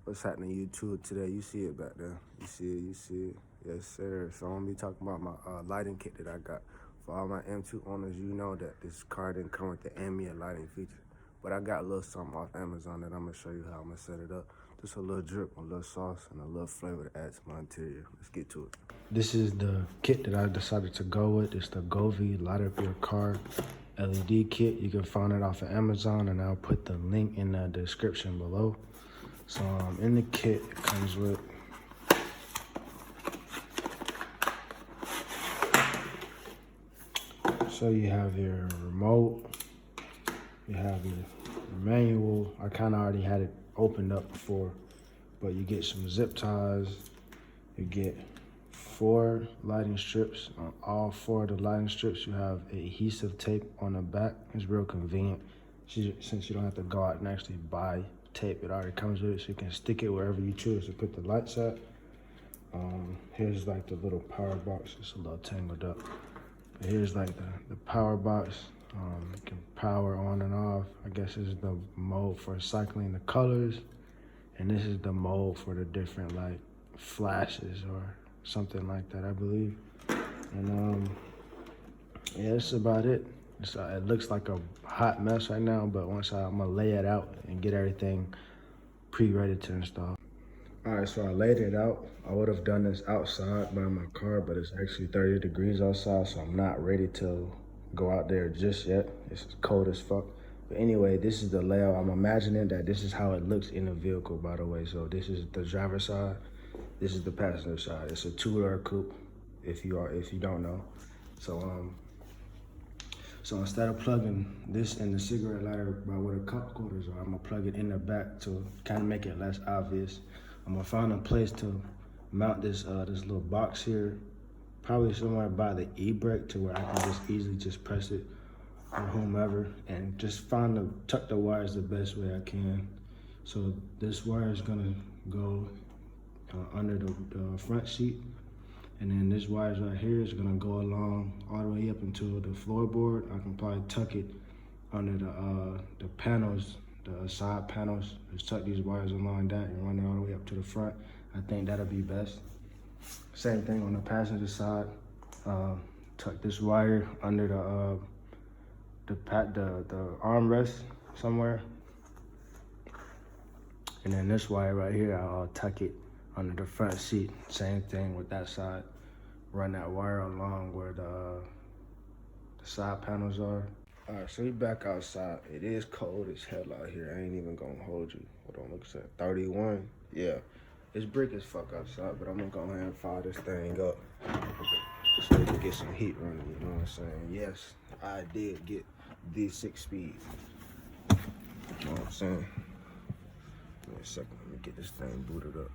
What's happening YouTube today? You see it back there. You see it. Yes, sir. So I'm gonna be talking about my lighting kit that I got. For all my M2 owners, you know that this car didn't come with the ambient lighting feature. But I got a little something off Amazon that I'm gonna show you how I'm gonna set it up. Just a little drip, a little sauce, and a little flavor to add to my interior. Let's get to it. This is the kit that I decided to go with. It's the Govee Light Up Your Car LED kit. You can find it off of Amazon, and I'll put the link in the description below. So in the kit, it comes with so you have your remote, you have your manual. I kind of already had it opened up before, but you get some zip ties. You get 4 lighting strips. On all 4 of the lighting strips, you have adhesive tape on the back. It's real convenient since you don't have to go out and actually buy tape. It already comes with it, so you can stick it wherever you choose to put the lights at. Here's like the little power box. It's a little tangled up. But here's like the power box. You can power on and off. I guess this is the mode for cycling the colors, and this is the mode for the different like flashes or something like that, I believe. And yeah, that's about it. It looks like a hot mess right now, but once I'm gonna lay it out and get everything pre-ready to install. All right, so I laid it out. I would have done this outside by my car, but it's actually 30 degrees outside, so I'm not ready to go out there just yet. It's cold as fuck. But anyway, this is the layout. I'm imagining that this is how it looks in the vehicle, by the way. So this is the driver's side. This is the passenger side. It's a 2-door coupe, if you don't know. So instead of plugging this in the cigarette lighter by where the cup holders are, I'm gonna plug it in the back to kind of make it less obvious. I'm gonna find a place to mount this this little box here, probably somewhere by the e-brake to where I can just easily just press it or whomever, and just tuck the wires the best way I can. So this wire is gonna go under the front seat. And then this wire right here is gonna go along all the way up into the floorboard. I can probably tuck it under the panels, the side panels. Just tuck these wires along that and run it all the way up to the front. I think that'll be best. Same thing on the passenger side. Tuck this wire under the armrest somewhere. And then this wire right here, I'll tuck it under the front seat. Same thing with that side. Run that wire along where the side panels are. All right, so we back outside. It is cold as hell out here. I ain't even gonna hold you. Hold on, look at that, 31. Yeah, it's brick as fuck outside, but I'm gonna go ahead and fire this thing up so we can get some heat running, you know what I'm saying? Yes, I did get the 6-speed. You know what I'm saying? Give me a second, let me get this thing booted up.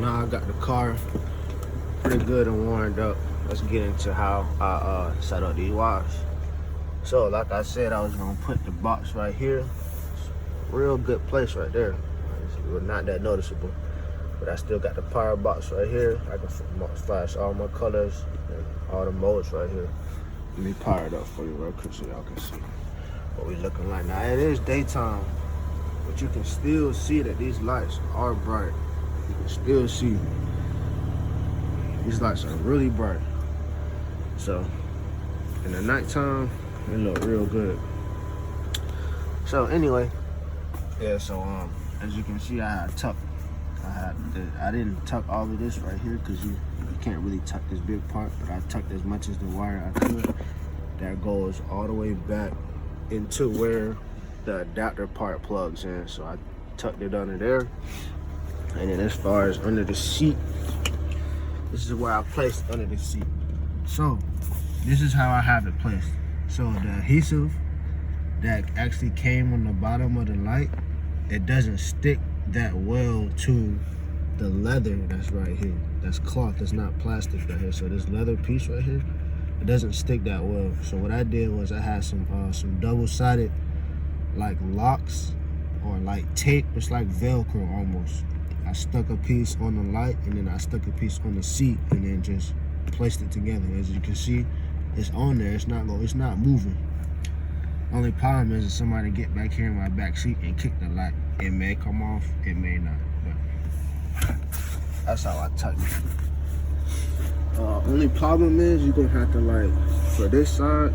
Now I got the car pretty good and warmed up. Let's get into how I set up these wires. So like I said, I was gonna put the box right here. Real good place right there. It's not that noticeable, but I still got the power box right here. I can flash all my colors and all the modes right here. Let me power it up for you real quick so y'all can see what we looking like. Now it is daytime, but you can still see that these lights are bright. You can still see these lights are really bright. So in the nighttime, they look real good. So anyway, yeah, so as you can see, I didn't tuck all of this right here because you can't really tuck this big part, but I tucked as much as the wire I could. That goes all the way back into where the adapter part plugs in. So I tucked it under there. And then as far as under the seat, this is where I placed under the seat. So this is how I have it placed. So the adhesive that actually came on the bottom of the light, it doesn't stick that well to the leather that's right here. That's cloth, that's not plastic right here. So this leather piece right here, it doesn't stick that well. So what I did was I had some double-sided like locks or like tape. It's like Velcro almost. I stuck a piece on the light, and then I stuck a piece on the seat, and then just placed it together. As you can see, it's on there. It's not moving. Only problem is if somebody get back here in my back seat and kick the light, it may come off, it may not. But that's how I tighten it. Only problem is you're gonna have to, like, for this side,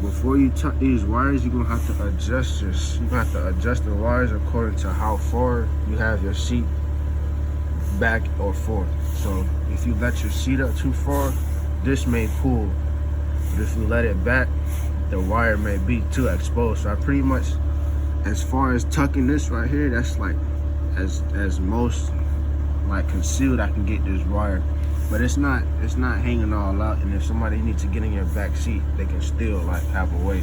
before you tuck these wires, you're gonna have to adjust the wires according to how far you have your seat back or forth. So if you let your seat up too far, this may pull. But if you let it back, the wire may be too exposed. So I pretty much, as far as tucking this right here, that's like as most like concealed I can get this wire. But it's not hanging all out, and if somebody needs to get in your back seat, they can still like have a way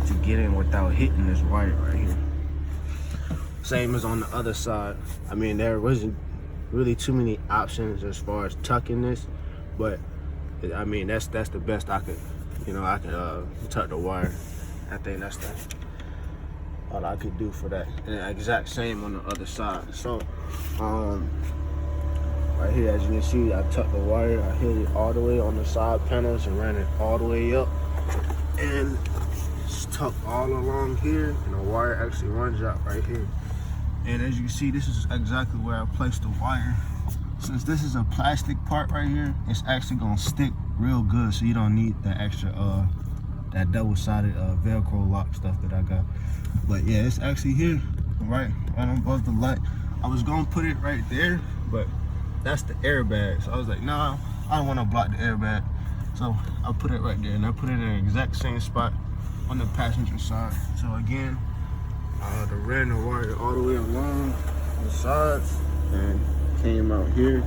to get in without hitting this wire right here. Same as on the other side. I mean, there wasn't really too many options as far as tucking this, but I mean that's the best I could, I can tuck the wire. I think that's all I could do for that. And the exact same on the other side. So right here, as you can see, I tucked the wire, I hit it all the way on the side panels and ran it all the way up, and it's tucked all along here, and the wire actually runs out right here. And as you can see, this is exactly where I placed the wire. Since this is a plastic part right here, it's actually gonna stick real good, so you don't need the extra that double-sided Velcro lock stuff that I got. But yeah, it's actually here, right above the light. I was gonna put it right there, but that's the airbag. So I was like, nah, I don't want to block the airbag. So I put it right there, and I put it in the exact same spot on the passenger side. So again, I ran the wire all the way along the sides and came out here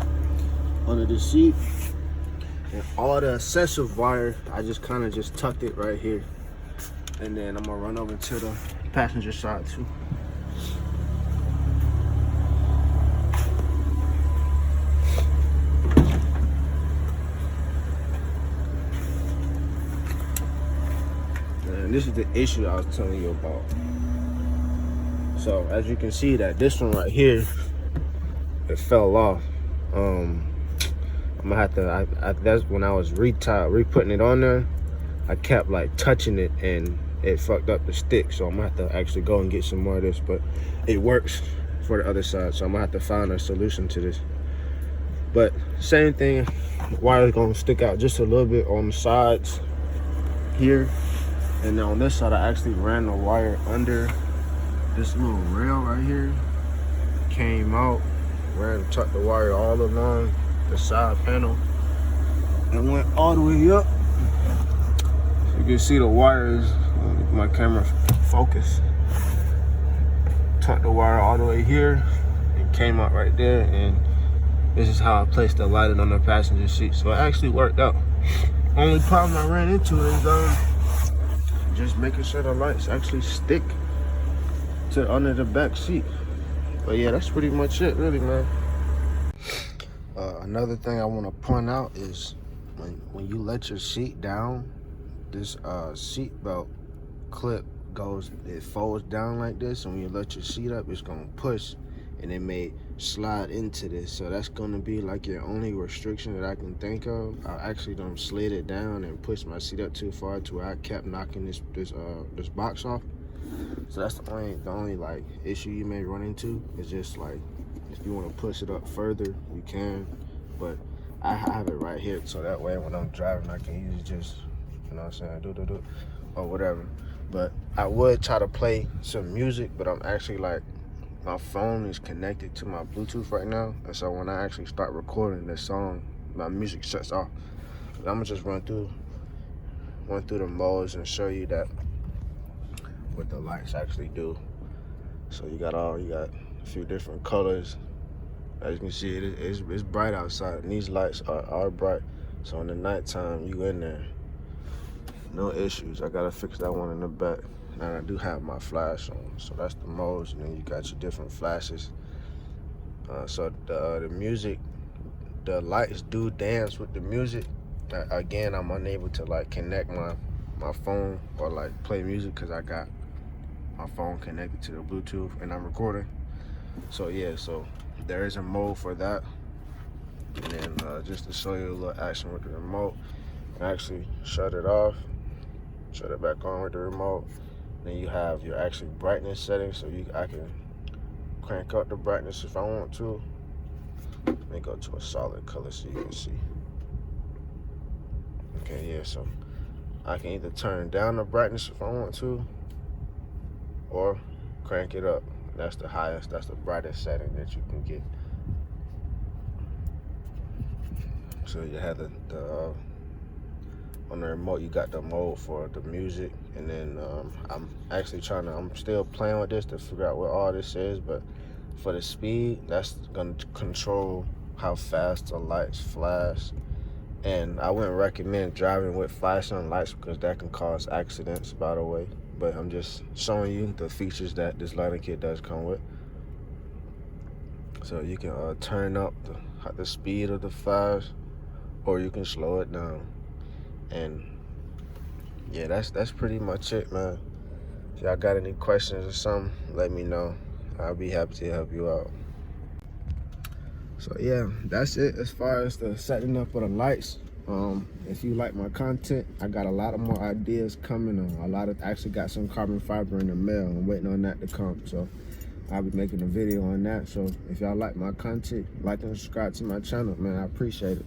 under the seat. And all the excessive wire, I just kind of just tucked it right here. And then I'm gonna run over to the passenger side too. And this is the issue I was telling you about. So as you can see, that this one right here, it fell off. I'm gonna have to, that's when I was re-putting it on there, I kept like touching it and it fucked up the stick. So I'm gonna have to actually go and get some more of this, but it works for the other side. So I'm gonna have to find a solution to this. But same thing, wire's gonna stick out just a little bit on the sides here. And then on this side, I actually ran the wire under this little rail right here. Came out, tucked the wire all along the side panel, and went all the way up. So you can see the wires, my camera focus. Tucked the wire all the way here, and came out right there, and this is how I placed the lighting on the passenger seat. So it actually worked out. Only problem I ran into is just making sure the lights actually stick to under the back seat. But yeah, that's pretty much it, really, man. Another thing I want to point out is when you let your seat down, this seat belt clip it folds down like this, and when you let your seat up, it's gonna push, and it may slide into this. So that's gonna be like your only restriction that I can think of. I actually done slid it down and pushed my seat up too far to where I kept knocking this box off. So that's the only like issue you may run into. Is just like, if you want to push it up further, you can, but I have it right here, so that way when I'm driving, I can usually just, you know what I'm saying, do or whatever. But I would try to play some music, but I'm actually like, my phone is connected to my Bluetooth right now, and so when I actually start recording this song, my music shuts off. But I'm gonna just run through the modes and show you that what the lights actually do. So you got a few different colors. As you can see, it's bright outside, and these lights are bright. So in the nighttime, you in there, no issues. I gotta fix that one in the back. And I do have my flash on, so that's the modes. And then you got your different flashes. So the music, the lights do dance with the music. Again, I'm unable to like connect my phone or like play music because I got my phone connected to the Bluetooth and I'm recording. So yeah, so there is a mode for that. And then just to show you a little action with the remote, actually shut it off, shut it back on with the remote. Then you have your actually brightness settings, so I can crank up the brightness if I want to. Let me go to a solid color so you can see. Okay, yeah, so I can either turn down the brightness if I want to, or crank it up. That's the highest, that's the brightest setting that you can get. So you have the on the remote, you got the mode for the music, and then I'm still playing with this to figure out what all this is, but for the speed, that's gonna control how fast the lights flash. And I wouldn't recommend driving with flashing lights because that can cause accidents, by the way. But I'm just showing you the features that this lighting kit does come with. So you can turn up the speed of the flash, or you can slow it down. And yeah, that's pretty much it, man. If y'all got any questions or something, let me know. I'll be happy to help you out. So yeah, that's it as far as the setting up of the lights. If you like my content, I got a lot of more ideas coming on. Actually got some carbon fiber in the mail. I'm waiting on that to come. So I'll be making a video on that. So if y'all like my content, like and subscribe to my channel, man. I appreciate it.